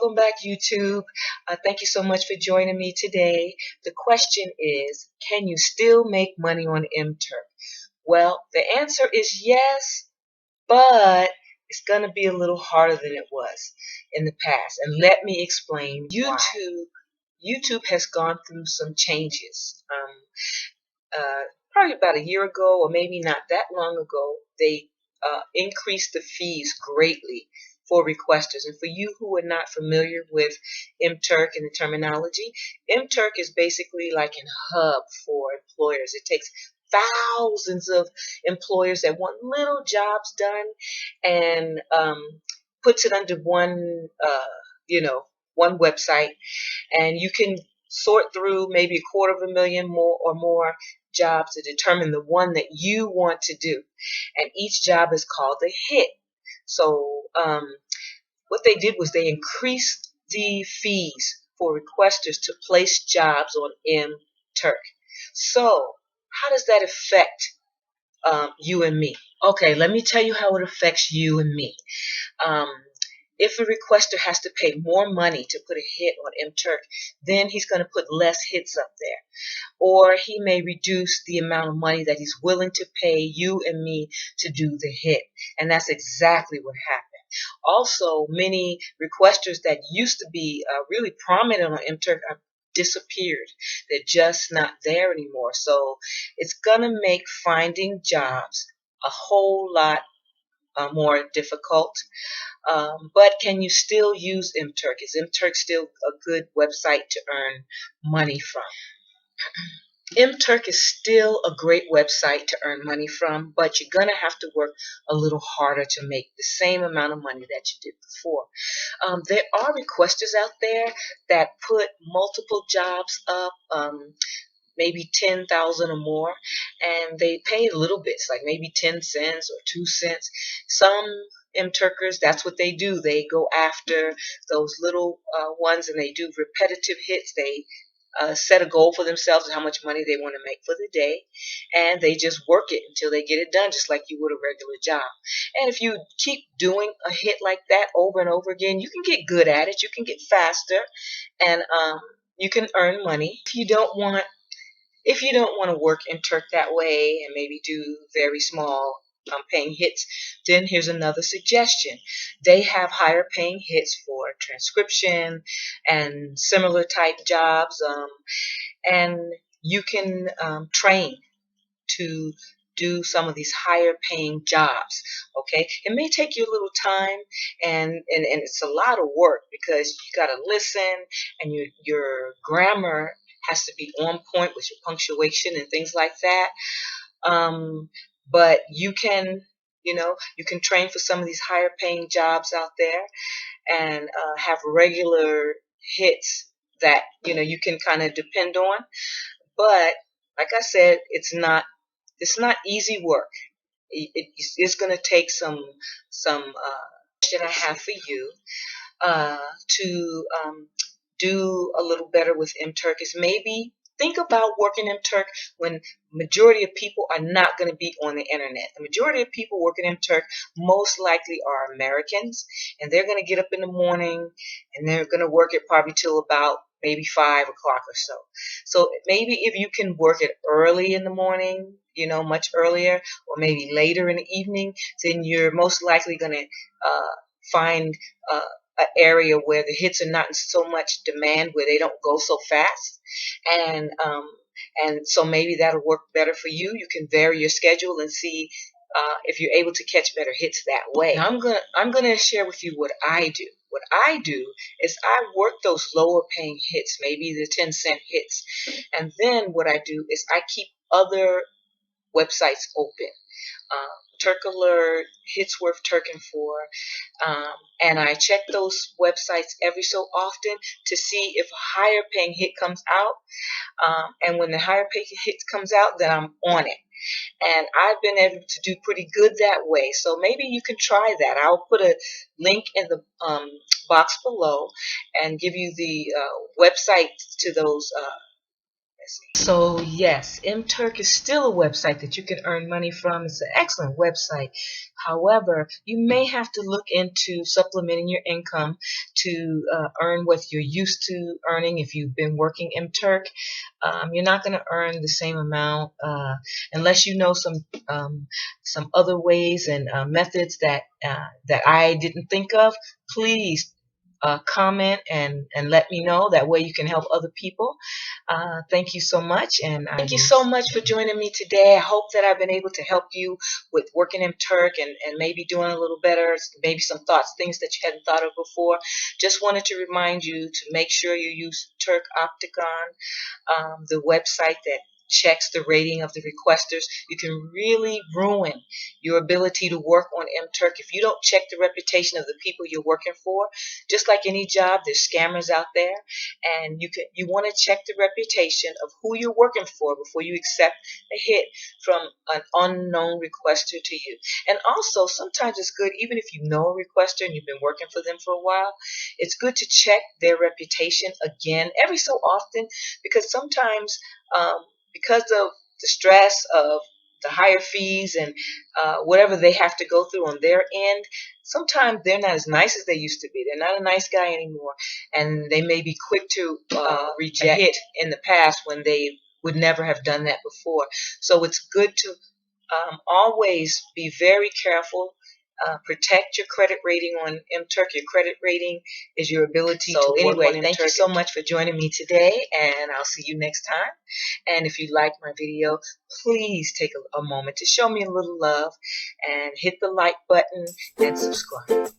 Welcome back, YouTube. Thank you so much for joining me today. The question is, can you still make money on Mturk? Well, the answer is yes, but it's going to be a little harder than it was in the past. And let me explain why. YouTube has gone through some changes. Probably about a year ago, or maybe not that long ago, they increased the fees greatly for requesters. And for you who are not familiar with Mturk and the terminology, Mturk is basically like a hub for employers. It takes thousands of employers that want little jobs done and puts it under one website, and you can sort through maybe 250,000 more jobs to determine the one that you want to do, and each job is called a hit. So what they did was they increased the fees for requesters to place jobs on Mturk. So how does that affect you and me? Okay, let me tell you how it affects you and me. If a requester has to pay more money to put a hit on Mturk, then he's going to put less hits up there. Or he may reduce the amount of money that he's willing to pay you and me to do the hit. And that's exactly what happened. Also, many requesters that used to be really prominent on Mturk are disappeared. They're just not there anymore. So it's going to make finding jobs a whole lot more difficult. But can you still use Mturk? Is Mturk still a good website to earn money from? Mturk is still a great website to earn money from, but you're going to have to work a little harder to make the same amount of money that you did before. There are requesters out there that put multiple jobs up, maybe 10,000 or more, and they pay little bits, like maybe 10 cents or 2 cents. Some Mturkers, that's what they do. They go after those little ones, and they do repetitive hits. They set a goal for themselves of how much money they want to make for the day, and they just work it until they get it done, just like you would a regular job. And if you keep doing a hit like that over and over again, you can get good at it. You can get faster, and you can earn money. If you don't want to work Mturk that way and maybe do very small paying hits, then here's another suggestion. They have higher paying hits for transcription and similar type jobs, and you can train to do some of these higher paying jobs. Okay, it may take you a little time, and it's a lot of work because you got to listen, and your grammar has to be on point with your punctuation and things like that. But you can train for some of these higher paying jobs out there, and have regular hits that you can kind of depend on. But like I said, it's not easy work. It's going to take some question I have for you to do a little better with Mturk is maybe think about working Mturk when majority of people are not going to be on the internet. The majority of people working Mturk most likely are Americans, and they're going to get up in the morning and they're going to work it probably till about maybe 5 o'clock or so. So maybe if you can work it early in the morning, much earlier, or maybe later in the evening, then you're most likely going to find an area where the hits are not in so much demand, where they don't go so fast, and so maybe that'll work better for you. You can vary your schedule and see if you're able to catch better hits that way. Now, I'm gonna share with you what I do. What I do is I work those lower paying hits, maybe the 10-cent hits, and then what I do is I keep other websites open. Turk Alert, Hits Worth Turking For, and I check those websites every so often to see if a higher paying hit comes out, and when the higher paying hit comes out, then I'm on it. And I've been able to do pretty good that way, so maybe you can try that. I'll put a link in the box below and give you the websites to those So yes, Mturk is still a website that you can earn money from. It's an excellent website. However, you may have to look into supplementing your income to earn what you're used to earning if you've been working Mturk. You're not going to earn the same amount unless you know some other ways and methods that I didn't think of. Please comment and let me know. That way you can help other people. Thank you so much. And thank you so much for joining me today. I hope that I've been able to help you with working in Turk and maybe doing a little better, maybe some thoughts, things that you hadn't thought of before. Just wanted to remind you to make sure you use Turk Opticon, the website that checks the rating of the requesters. You can really ruin your ability to work on Mturk if you don't check the reputation of the people you're working for. Just like any job, there's scammers out there, and you want to check the reputation of who you're working for before you accept a hit from an unknown requester to you. And also, sometimes it's good, even if you know a requester and you've been working for them for a while, it's good to check their reputation again every so often, because sometimes because of the stress of the higher fees and whatever they have to go through on their end, sometimes they're not as nice as they used to be. They're not a nice guy anymore, and they may be quick to reject a hit in the past when they would never have done that before. So it's good to always be very careful. Protect your credit rating on Mturk. Your credit rating is your ability to work on Mturk. Thank you so much for joining me today, and I'll see you next time. And if you like my video, please take a moment to show me a little love and hit the like button and subscribe.